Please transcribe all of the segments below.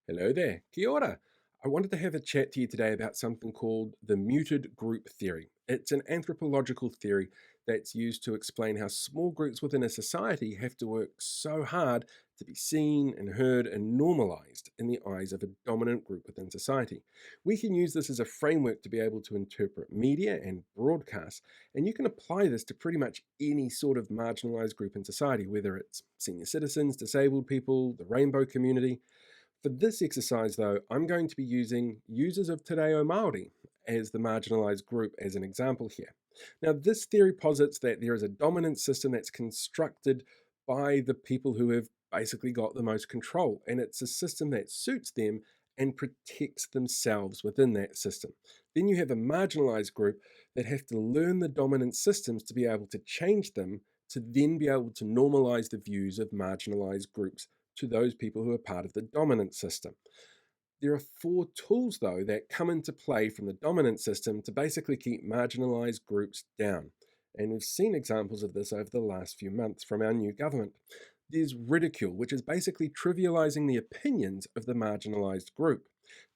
Hello there, kia ora. I wanted to have a chat to you today about something called the muted group theory. It's an anthropological theory that's used to explain how small groups within a society have to work so hard to be seen and heard and normalized in the eyes of a dominant group within society. We can use this as a framework to be able to interpret media and broadcasts, and you can apply this to pretty much any sort of marginalized group in society, whether it's senior citizens, disabled people, the rainbow community. For this exercise, though, I'm going to be using users of Te Reo Māori as the marginalised group as an example here. Now, this theory posits that there is a dominant system that's constructed by the people who have basically got the most control, and it's a system that suits them and protects themselves within that system. Then you have a marginalised group that have to learn the dominant systems to be able to change them to then be able to normalise the views of marginalised groups to those people who are part of the dominant system. There are four tools, though, that come into play from the dominant system to basically keep marginalised groups down. And we've seen examples of this over the last few months from our new government. There's ridicule, which is basically trivialising the opinions of the marginalised group.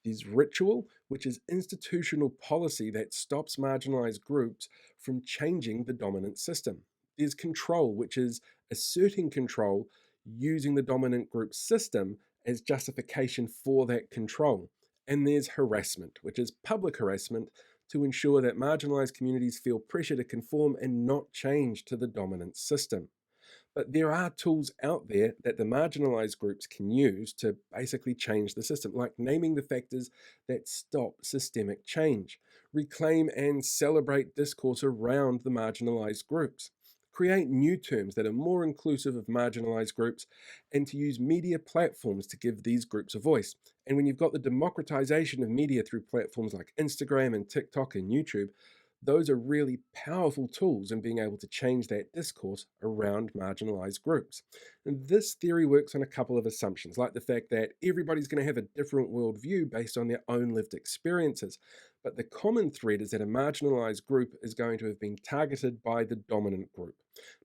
There's ritual, which is institutional policy that stops marginalised groups from changing the dominant system. There's control, which is asserting control using the dominant group system as justification for that control. And there's harassment, which is public harassment to ensure that marginalized communities feel pressure to conform and not change to the dominant system. But there are tools out there that the marginalized groups can use to basically change the system, like naming the factors that stop systemic change, reclaim and celebrate discourse around the marginalized groups, create new terms that are more inclusive of marginalized groups, and to use media platforms to give these groups a voice. And when you've got the democratization of media through platforms like Instagram and TikTok and YouTube, those are really powerful tools in being able to change that discourse around marginalized groups. And this theory works on a couple of assumptions, like the fact that everybody's going to have a different worldview based on their own lived experiences. But the common thread is that a marginalized group is going to have been targeted by the dominant group.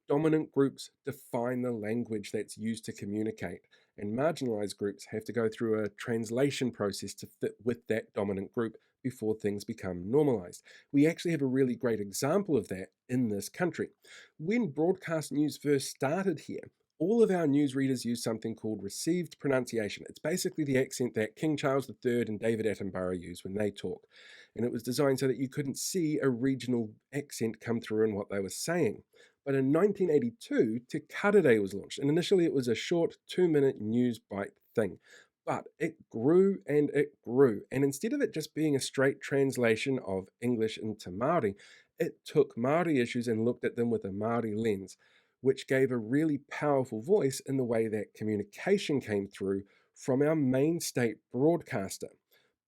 Dominant groups define the language that's used to communicate, and marginalized groups have to go through a translation process to fit with that dominant group before things become normalized. We actually have a really great example of that in this country. When broadcast news first started here, all of our newsreaders used something called received pronunciation. It's basically the accent that King Charles III and David Attenborough used when they talk. And it was designed so that you couldn't see a regional accent come through in what they were saying. But in 1982, Te Reo was launched. And initially it was a short 2-minute news bite thing. But it grew and it grew. And instead of it just being a straight translation of English into Māori, it took Māori issues and looked at them with a Māori lens, which gave a really powerful voice in the way that communication came through from our main state broadcaster.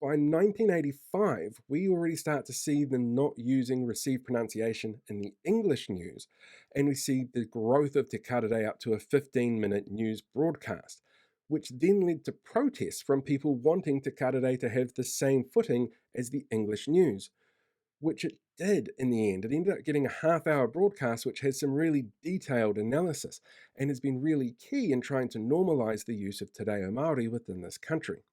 By 1985, we already start to see them not using received pronunciation in the English news, and we see the growth of Te Reo up to a 15-minute news broadcast, which then led to protests from people wanting Te Reo to have the same footing as the English news, which it did in the end. It ended up getting a half-hour broadcast which has some really detailed analysis and has been really key in trying to normalise the use of Te Reo Māori within this country.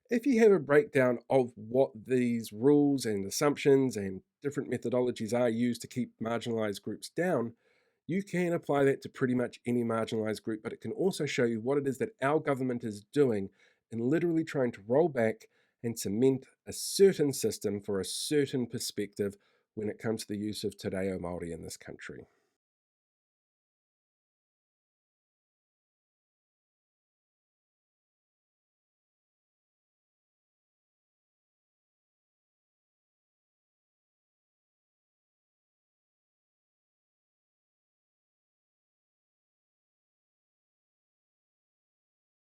If you have a breakdown of what these rules and assumptions and different methodologies are used to keep marginalised groups down, you can apply that to pretty much any marginalised group, but it can also show you what it is that our government is doing in literally trying to roll back and cement a certain system for a certain perspective when it comes to the use of Te Reo Māori in this country.